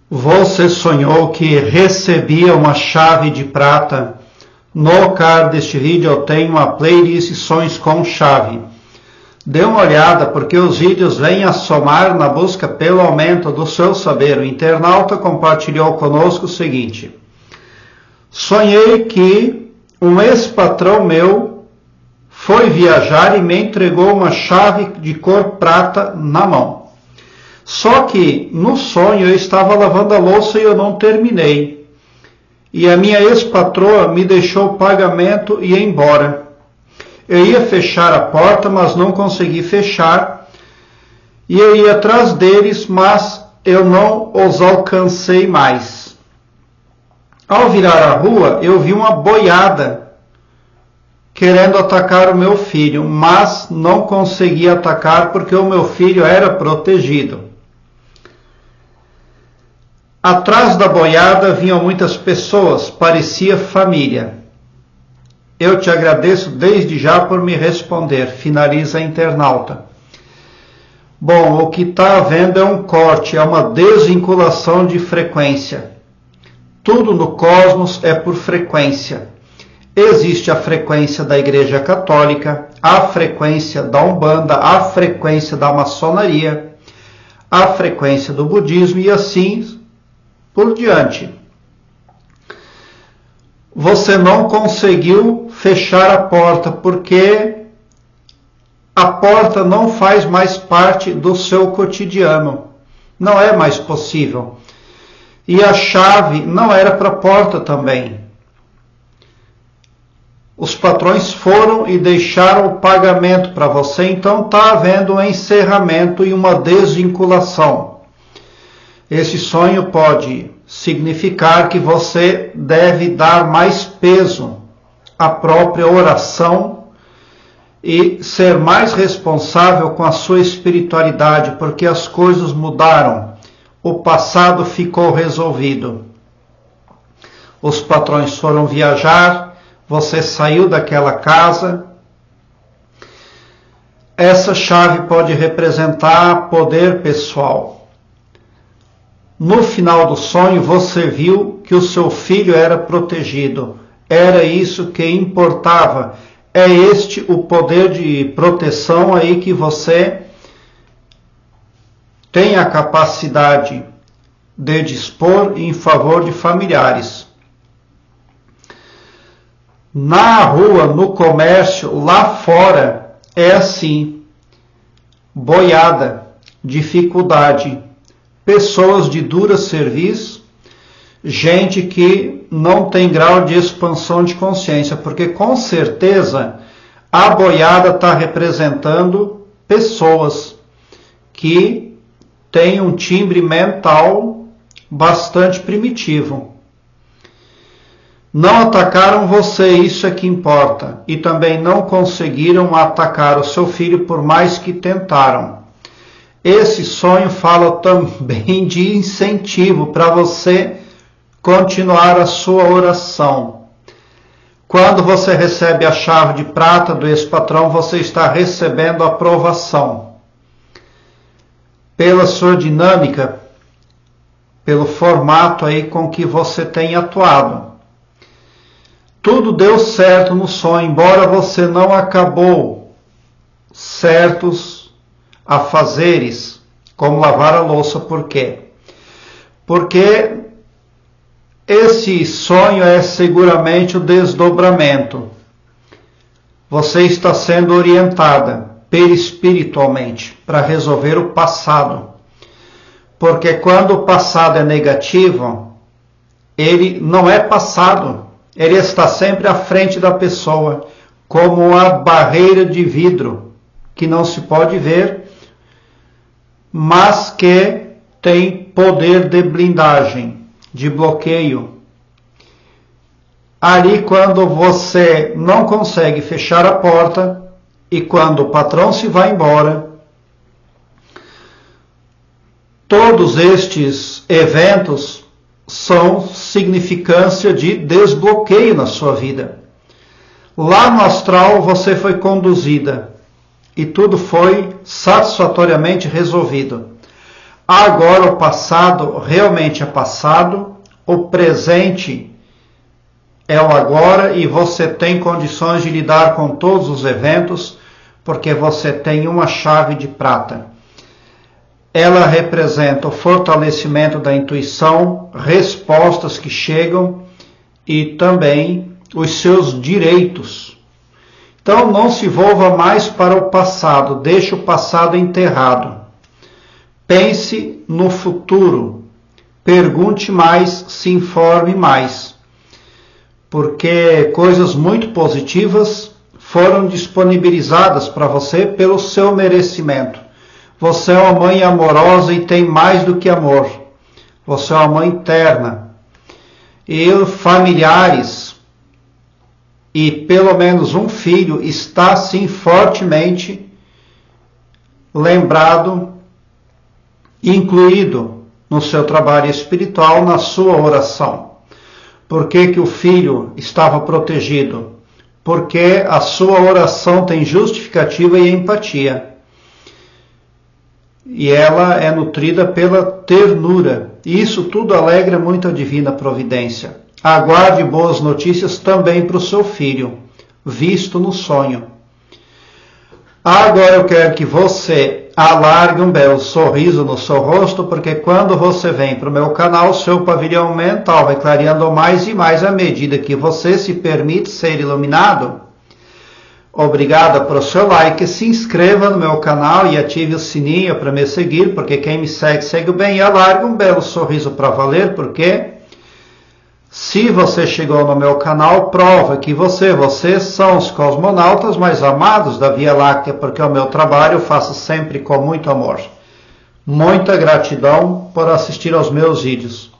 Você sonhou que recebia uma chave de prata? No card deste vídeo eu tenho uma playlist Sonhos com Chave. Dê uma olhada porque os vídeos vêm a somar na busca pelo aumento do seu saber. O internauta compartilhou conosco o seguinte: sonhei que um ex-patrão meu foi viajar e me entregou uma chave de cor prata na mão. Só que no sonho eu estava lavando a louça e eu não terminei. E a minha ex-patroa me deixou o pagamento e ia embora. Eu ia fechar a porta, mas não consegui fechar. E eu ia atrás deles, mas eu não os alcancei mais. Ao virar a rua, eu vi uma boiada querendo atacar o meu filho, mas não consegui atacar porque o meu filho era protegido. Atrás da boiada vinham muitas pessoas, parecia família. Eu te agradeço desde já por me responder, finaliza a internauta. Bom, o que está havendo é um corte, é uma desvinculação de frequência. Tudo no cosmos é por frequência. Existe a frequência da Igreja Católica, a frequência da Umbanda, a frequência da maçonaria, a frequência do budismo e assim por diante. Você não conseguiu fechar a porta porque a porta não faz mais parte do seu cotidiano. Não é mais possível. E a chave não era para a porta também. Os patrões foram e deixaram o pagamento para você, então está havendo um encerramento e uma desvinculação. Esse sonho pode significar que você deve dar mais peso à própria oração e ser mais responsável com a sua espiritualidade, porque as coisas mudaram, o passado ficou resolvido. Os patrões foram viajar, você saiu daquela casa. Essa chave pode representar poder pessoal. No final do sonho, você viu que o seu filho era protegido. Era isso que importava. É este o poder de proteção aí que você tem a capacidade de dispor em favor de familiares. Na rua, no comércio, lá fora, é assim. Boiada, dificuldade. Pessoas de dura serviço, gente que não tem grau de expansão de consciência, porque com certeza a boiada está representando pessoas que têm um timbre mental bastante primitivo. Não atacaram você, isso é que importa, e também não conseguiram atacar o seu filho por mais que tentaram. Esse sonho fala também de incentivo para você continuar a sua oração. Quando você recebe a chave de prata do ex-patrão, você está recebendo a aprovação. Pela sua dinâmica, pelo formato aí com que você tem atuado. Tudo deu certo no sonho, embora você não acabou certos afazeres, como lavar a louça. Por quê? Porque esse sonho é seguramente o desdobramento. Você está sendo orientada perispiritualmente para resolver o passado. Porque quando o passado é negativo, ele não é passado. Ele está sempre à frente da pessoa, como uma barreira de vidro que não se pode ver, mas que tem poder de blindagem, de bloqueio. Ali, quando você não consegue fechar a porta e quando o patrão se vai embora, todos estes eventos são significância de desbloqueio na sua vida. Lá no astral você foi conduzida e tudo foi satisfatoriamente resolvido. Agora o passado realmente é passado, o presente é o agora e você tem condições de lidar com todos os eventos, porque você tem uma chave de prata. Ela representa o fortalecimento da intuição, respostas que chegam e também os seus direitos. Então não se volva mais para o passado, deixe o passado enterrado. Pense no futuro, pergunte mais, se informe mais, porque coisas muito positivas foram disponibilizadas para você pelo seu merecimento. Você é uma mãe amorosa e tem mais do que amor. Você é uma mãe terna. E familiares e pelo menos um filho está sim fortemente lembrado, incluído no seu trabalho espiritual, na sua oração. Por que que o filho estava protegido? Porque a sua oração tem justificativa e empatia. E ela é nutrida pela ternura. E isso tudo alegra muito a divina providência. Aguarde boas notícias também para o seu filho, visto no sonho. Agora eu quero que você alargue um belo sorriso no seu rosto, porque quando você vem para o meu canal, seu pavilhão mental vai clareando mais e mais à medida que você se permite ser iluminado. Obrigado pelo seu like, se inscreva no meu canal e ative o sininho para me seguir, porque quem me segue, segue bem. E alargue um belo sorriso para valer, porque se você chegou no meu canal, prova que vocês são os cosmonautas mais amados da Via Láctea, porque o meu trabalho eu faço sempre com muito amor. Muita gratidão por assistir aos meus vídeos.